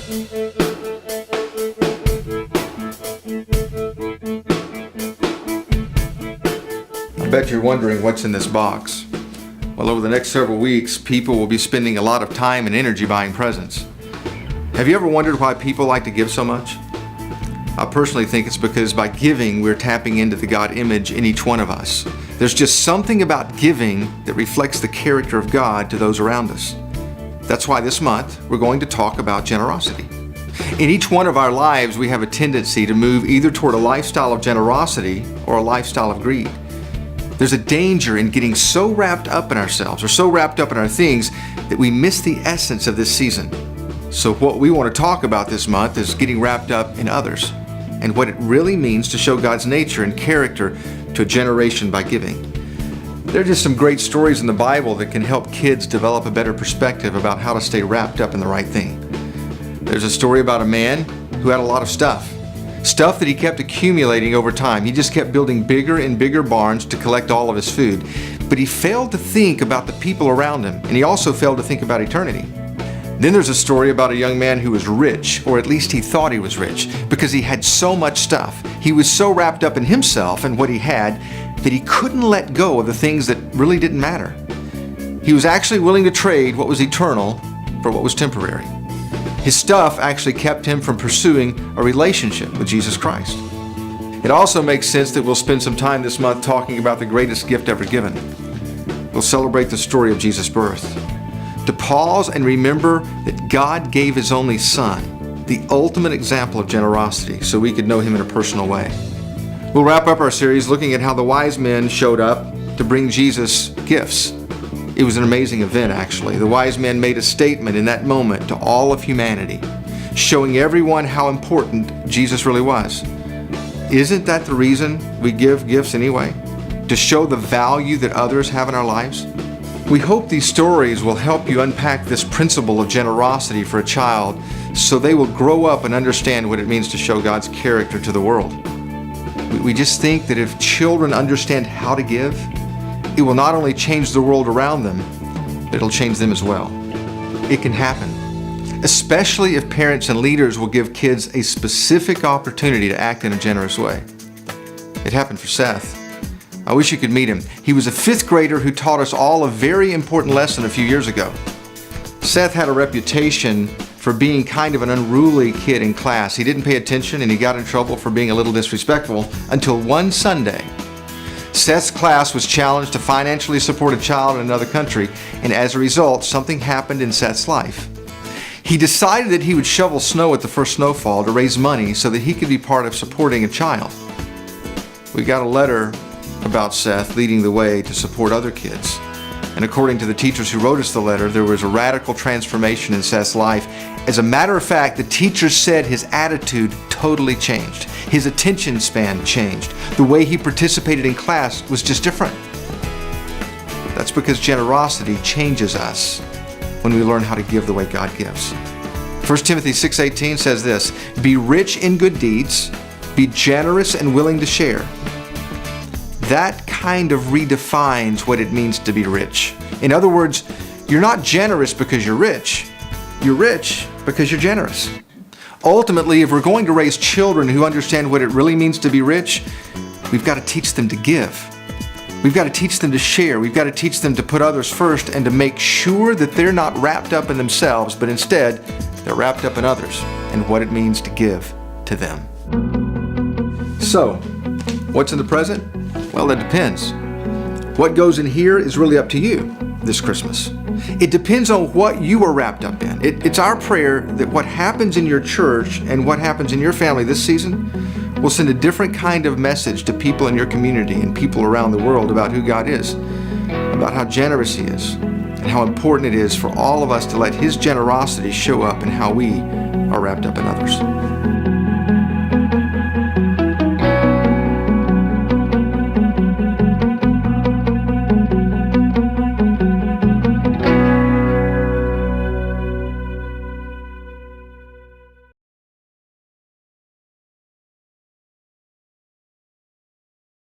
I bet you're wondering what's in this box. Well, over the next several weeks, people will be spending a lot of time and energy buying presents. Have you ever wondered why people like to give so much? I personally think it's because by giving, we're tapping into the God image in each one of us. There's just something about giving that reflects the character of God to those around us. That's why this month, we're going to talk about generosity. In each one of our lives, we have a tendency to move either toward a lifestyle of generosity or a lifestyle of greed. There's a danger in getting so wrapped up in ourselves or so wrapped up in our things that we miss the essence of this season. So what we want to talk about this month is getting wrapped up in others and what it really means to show God's nature and character to a generation by giving. There are just some great stories in the Bible that can help kids develop a better perspective about how to stay wrapped up in the right thing. There's a story about a man who had a lot of stuff that he kept accumulating over time. He just kept building bigger and bigger barns to collect all of his food. But he failed to think about the people around him, and he also failed to think about eternity. Then there's a story about a young man who was rich, or at least he thought he was rich, because he had so much stuff. He was so wrapped up in himself and what he had that he couldn't let go of the things that really didn't matter. He was actually willing to trade what was eternal for what was temporary. His stuff actually kept him from pursuing a relationship with Jesus Christ. It also makes sense that we'll spend some time this month talking about the greatest gift ever given. We'll celebrate the story of Jesus' birth. To pause and remember that God gave His only Son, the ultimate example of generosity, so we could know Him in a personal way. We'll wrap up our series looking at how the wise men showed up to bring Jesus gifts. It was an amazing event, actually. The wise men made a statement in that moment to all of humanity, showing everyone how important Jesus really was. Isn't that the reason we give gifts anyway? To show the value that others have in our lives? We hope these stories will help you unpack this principle of generosity for a child so they will grow up and understand what it means to show God's character to the world. We just think that if children understand how to give, it will not only change the world around them, but it'll change them as well. It can happen, especially if parents and leaders will give kids a specific opportunity to act in a generous way. It happened for Seth. I wish you could meet him. He was a 5th grader who taught us all a very important lesson a few years ago. Seth had a reputation for being kind of an unruly kid in class. He didn't pay attention and he got in trouble for being a little disrespectful until one Sunday. Seth's class was challenged to financially support a child in another country, and as a result, something happened in Seth's life. He decided that he would shovel snow at the first snowfall to raise money so that he could be part of supporting a child. We got a letter about Seth leading the way to support other kids. And according to the teachers who wrote us the letter, there was a radical transformation in Seth's life. As a matter of fact, the teachers said his attitude totally changed. His attention span changed. The way he participated in class was just different. That's because generosity changes us when we learn how to give the way God gives. 1 Timothy 6:18 says this, "Be rich in good deeds, be generous and willing to share." That kind of redefines what it means to be rich. In other words, you're not generous because you're rich. You're rich because you're generous. Ultimately, if we're going to raise children who understand what it really means to be rich, we've got to teach them to give. We've got to teach them to share. We've got to teach them to put others first and to make sure that they're not wrapped up in themselves, but instead, they're wrapped up in others and what it means to give to them. So, what's in the present? Well, it depends. What goes in here is really up to you this Christmas. It depends on what you are wrapped up in. It's our prayer that what happens in your church and what happens in your family this season will send a different kind of message to people in your community and people around the world about who God is, about how generous He is, and how important it is for all of us to let His generosity show up in how we are wrapped up in others.